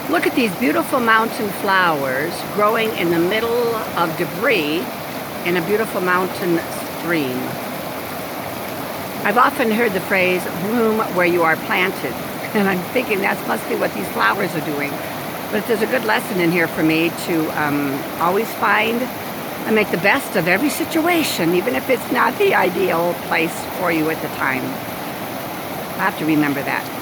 Look at these beautiful mountain flowers growing in the middle of debris in a beautiful mountain stream. I've often heard the phrase, bloom where you are planted. And I'm thinking that must be what these flowers are doing. But there's a good lesson in here for me to always find and make the best of every situation, even if it's not the ideal place for you at the time. I have to remember that.